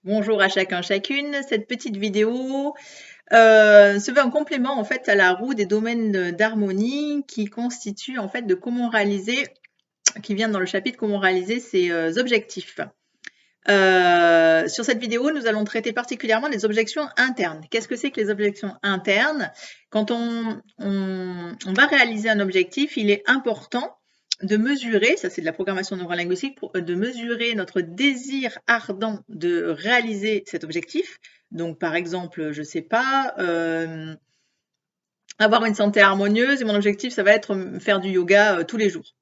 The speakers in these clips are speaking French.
Bonjour à chacun, chacune. Cette petite vidéo se veut un complément en fait à la roue des domaines d'harmonie qui constitue en fait de comment réaliser, qui vient dans le chapitre comment réaliser ses objectifs. Sur cette vidéo, nous allons traiter particulièrement les objections internes. Qu'est-ce que c'est que les objections internes? Quand on va réaliser un objectif, il est important de mesurer, ça c'est de la programmation neurolinguistique, de mesurer notre désir ardent de réaliser cet objectif. Donc par exemple, je sais pas, avoir une santé harmonieuse et mon objectif ça va être faire du yoga tous les jours.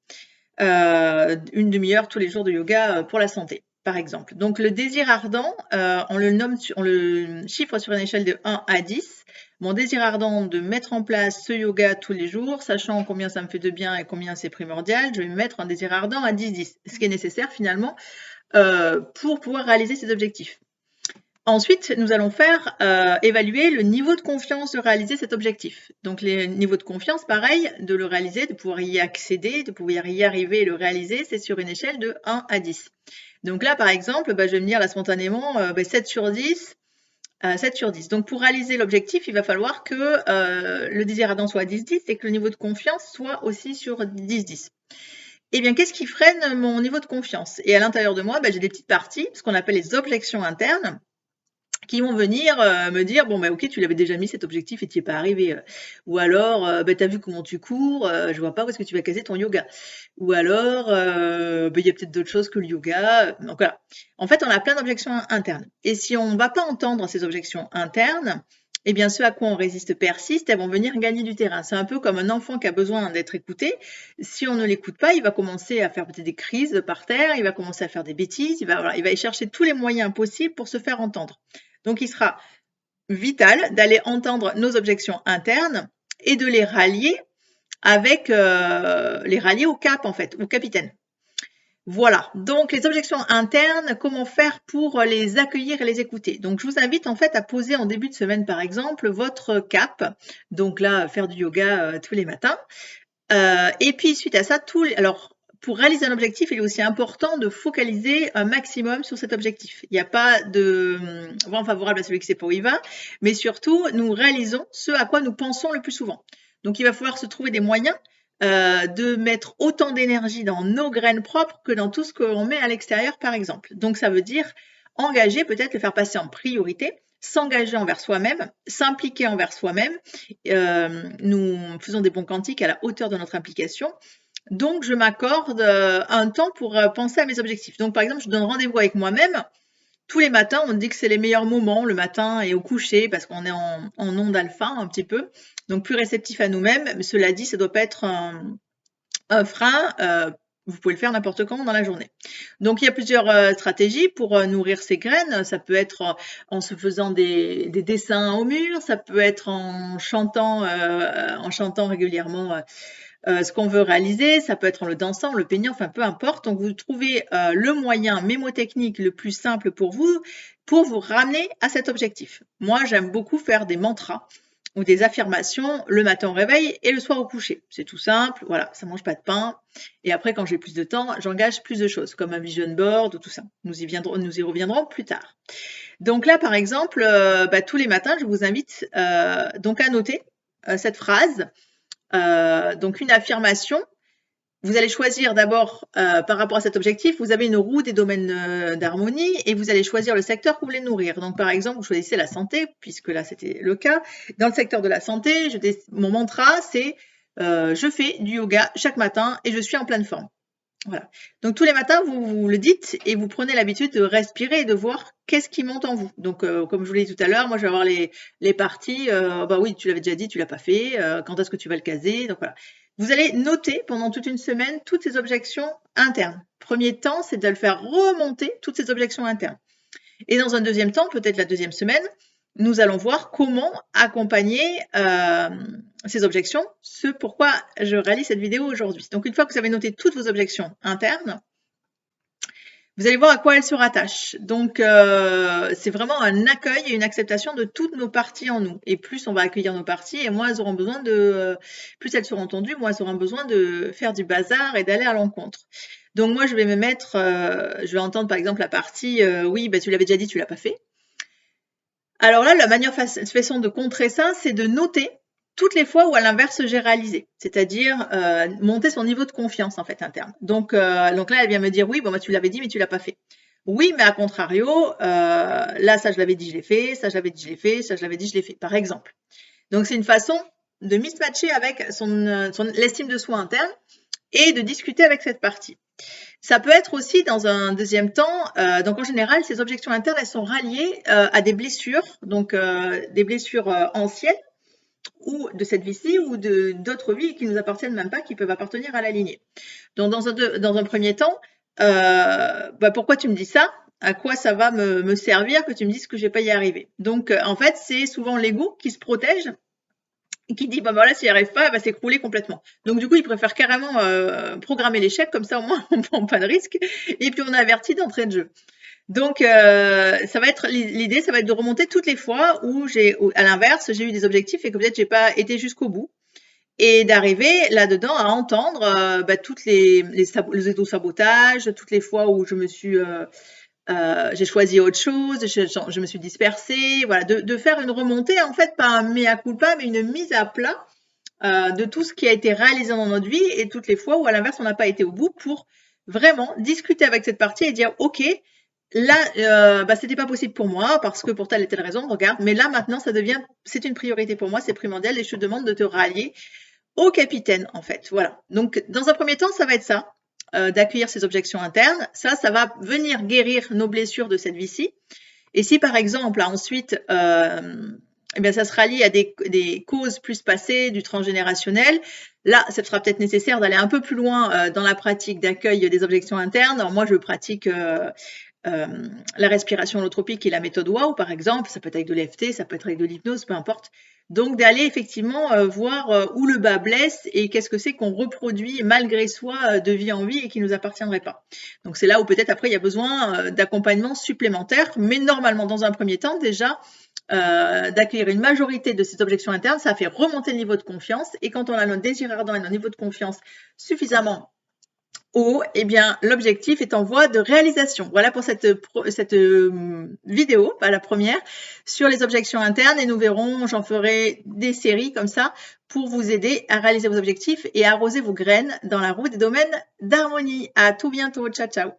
Une demi-heure tous les jours de yoga pour la santé, par exemple. Donc le désir ardent, on le chiffre sur une échelle de 1 à 10. Mon désir ardent de mettre en place ce yoga tous les jours, sachant combien ça me fait de bien et combien c'est primordial, je vais mettre un désir ardent à 10-10, ce qui est nécessaire finalement pour pouvoir réaliser ces objectifs. Ensuite, nous allons faire évaluer le niveau de confiance de réaliser cet objectif. Donc, les niveaux de confiance, pareil, de le réaliser, de pouvoir y accéder, de pouvoir y arriver et le réaliser, c'est sur une échelle de 1 à 10. Donc là, par exemple, je vais me dire là spontanément 7 sur 10. 7 sur 10. Donc, pour réaliser l'objectif, il va falloir que le désir ardent soit 10-10 et que le niveau de confiance soit aussi sur 10-10. Eh bien, qu'est-ce qui freine mon niveau de confiance? Et à l'intérieur de moi, j'ai des petites parties, ce qu'on appelle les objections internes, qui vont venir me dire bon ok, tu l'avais déjà mis cet objectif et tu n'y es pas arrivé, ou alors tu as vu comment tu cours, je vois pas où est-ce que tu vas caser ton yoga, ou alors il y a peut-être d'autres choses que le yoga. Donc voilà, en fait on a plein d'objections internes et si on ne va pas entendre ces objections internes, eh bien ceux à quoi on résiste persistent, elles vont venir gagner du terrain. C'est un peu comme un enfant qui a besoin d'être écouté. Si on ne l'écoute pas, il va commencer à faire peut-être des crises par terre, il va commencer à faire des bêtises, il va y chercher tous les moyens possibles pour se faire entendre. Donc, il sera vital d'aller entendre nos objections internes et de les rallier avec les rallier au cap en fait, au capitaine. Voilà. Donc les objections internes, comment faire pour les accueillir et les écouter? Donc je vous invite en fait à poser en début de semaine par exemple votre cap. Donc là, faire du yoga tous les matins. Et puis suite à ça, alors pour réaliser un objectif, il est aussi important de focaliser un maximum sur cet objectif. Il n'y a pas de vent favorable à celui qui sait pas où il va, mais surtout, nous réalisons ce à quoi nous pensons le plus souvent. Donc, il va falloir se trouver des moyens de mettre autant d'énergie dans nos graines propres que dans tout ce qu'on met à l'extérieur, par exemple. Donc, ça veut dire engager, peut-être le faire passer en priorité, s'engager envers soi-même, s'impliquer envers soi-même. Nous faisons des bons quantiques à la hauteur de notre implication. Donc, je m'accorde un temps pour penser à mes objectifs. Donc, par exemple, je donne rendez-vous avec moi-même. Tous les matins, on dit que c'est les meilleurs moments, le matin et au coucher, parce qu'on est en onde alpha un petit peu, donc plus réceptif à nous-mêmes. Mais cela dit, ça ne doit pas être un frein. Vous pouvez le faire n'importe quand dans la journée. Donc, il y a plusieurs stratégies pour nourrir ces graines. Ça peut être en se faisant des dessins au mur, ça peut être en chantant régulièrement ce qu'on veut réaliser, ça peut être en le dansant, le peignant, enfin peu importe. Donc vous trouvez le moyen mémotechnique le plus simple pour vous ramener à cet objectif. Moi, j'aime beaucoup faire des mantras ou des affirmations le matin au réveil et le soir au coucher. C'est tout simple, voilà, ça mange pas de pain. Et après, quand j'ai plus de temps, j'engage plus de choses, comme un vision board ou tout ça. Nous y reviendrons plus tard. Donc là, par exemple, tous les matins, je vous invite donc à noter cette phrase. Donc une affirmation, vous allez choisir d'abord par rapport à cet objectif, vous avez une roue des domaines d'harmonie et vous allez choisir le secteur que vous voulez nourrir. Donc par exemple, vous choisissez la santé, puisque là c'était le cas. Dans le secteur de la santé, mon mantra c'est je fais du yoga chaque matin et je suis en pleine forme. Voilà. Donc tous les matins, vous le dites et vous prenez l'habitude de respirer et de voir qu'est-ce qui monte en vous. Donc comme je vous l'ai dit tout à l'heure, moi je vais avoir les parties, oui, tu l'avais déjà dit, tu l'as pas fait, quand est-ce que tu vas le caser? Donc voilà. Vous allez noter pendant toute une semaine toutes ces objections internes. Premier temps, c'est de le faire remonter toutes ces objections internes. Et dans un deuxième temps, peut-être la deuxième semaine, nous allons voir comment accompagner ces objections, ce pourquoi je réalise cette vidéo aujourd'hui. Donc une fois que vous avez noté toutes vos objections internes, vous allez voir à quoi elles se rattachent. Donc c'est vraiment un accueil et une acceptation de toutes nos parties en nous. Et plus on va accueillir nos parties, et moins elles auront besoin plus elles seront entendues, moins elles auront besoin de faire du bazar et d'aller à l'encontre. Donc moi, je vais me mettre, je vais entendre par exemple la partie oui, bah, tu l'avais déjà dit, tu l'as pas fait. Alors là, la meilleure façon de contrer ça, c'est de noter toutes les fois où à l'inverse j'ai réalisé, c'est-à-dire monter son niveau de confiance en fait interne. Donc là, elle vient me dire oui, bon bah tu l'avais dit, mais tu l'as pas fait. Oui, mais à contrario, là ça je l'avais dit, je l'ai fait, ça je l'avais dit, je l'ai fait, ça je l'avais dit, je l'ai fait, par exemple. Donc c'est une façon de mismatcher avec l'estime de soi interne et de discuter avec cette partie. Ça peut être aussi dans un deuxième temps, donc en général, ces objections internes, elles sont ralliées à des blessures, donc des blessures anciennes ou de cette vie-ci ou d'autres vies qui nous appartiennent même pas, qui peuvent appartenir à la lignée. Donc dans un premier temps, bah, pourquoi tu me dis ça? À quoi ça va me servir que tu me dises que je vais pas y arriver? Donc en fait, c'est souvent l'ego qui se protège et qui dit bah voilà, s'il n'y arrive pas, elle va s'écrouler complètement. Donc du coup, il préfère carrément programmer l'échec, comme ça au moins on prend pas de risque, et puis on est averti d'entrée de jeu. Donc ça va être l'idée, ça va être de remonter toutes les fois où à l'inverse, j'ai eu des objectifs et que peut-être j'ai pas été jusqu'au bout, et d'arriver là-dedans à entendre bah, toutes les auto-sabotages, toutes les fois où je me suis j'ai choisi autre chose, je me suis dispersée, voilà, de faire une remontée, en fait, pas un mea culpa, mais une mise à plat de tout ce qui a été réalisé dans notre vie et toutes les fois où, à l'inverse, on n'a pas été au bout pour vraiment discuter avec cette partie et dire, OK, là, bah, c'était pas possible pour moi parce que pour telle et telle raison, regarde, mais là, maintenant, c'est une priorité pour moi, c'est primordial et je te demande de te rallier au capitaine, en fait. Voilà. Donc, dans un premier temps, ça va être ça. D'accueillir ces objections internes. Ça va venir guérir nos blessures de cette vie-ci. Et si par exemple, ensuite, eh bien, ça sera lié à des causes plus passées, du transgénérationnel, là, ça sera peut-être nécessaire d'aller un peu plus loin dans la pratique d'accueil des objections internes. Alors moi, je pratique la respiration holotropique et la méthode WOW, par exemple. Ça peut être avec de l'EFT, ça peut être avec de l'hypnose, peu importe. Donc d'aller effectivement voir où le bas blesse et qu'est-ce que c'est qu'on reproduit malgré soi de vie en vie et qui ne nous appartiendrait pas. Donc c'est là où peut-être après il y a besoin d'accompagnement supplémentaire, mais normalement dans un premier temps déjà d'accueillir une majorité de ces objections internes, ça fait remonter le niveau de confiance et quand on a notre désir ardent et notre niveau de confiance suffisamment haut, eh bien, l'objectif est en voie de réalisation. Voilà pour cette vidéo, pas la première, sur les objections internes et nous verrons, j'en ferai des séries comme ça pour vous aider à réaliser vos objectifs et à arroser vos graines dans la roue des domaines d'harmonie. À tout bientôt. Ciao, ciao.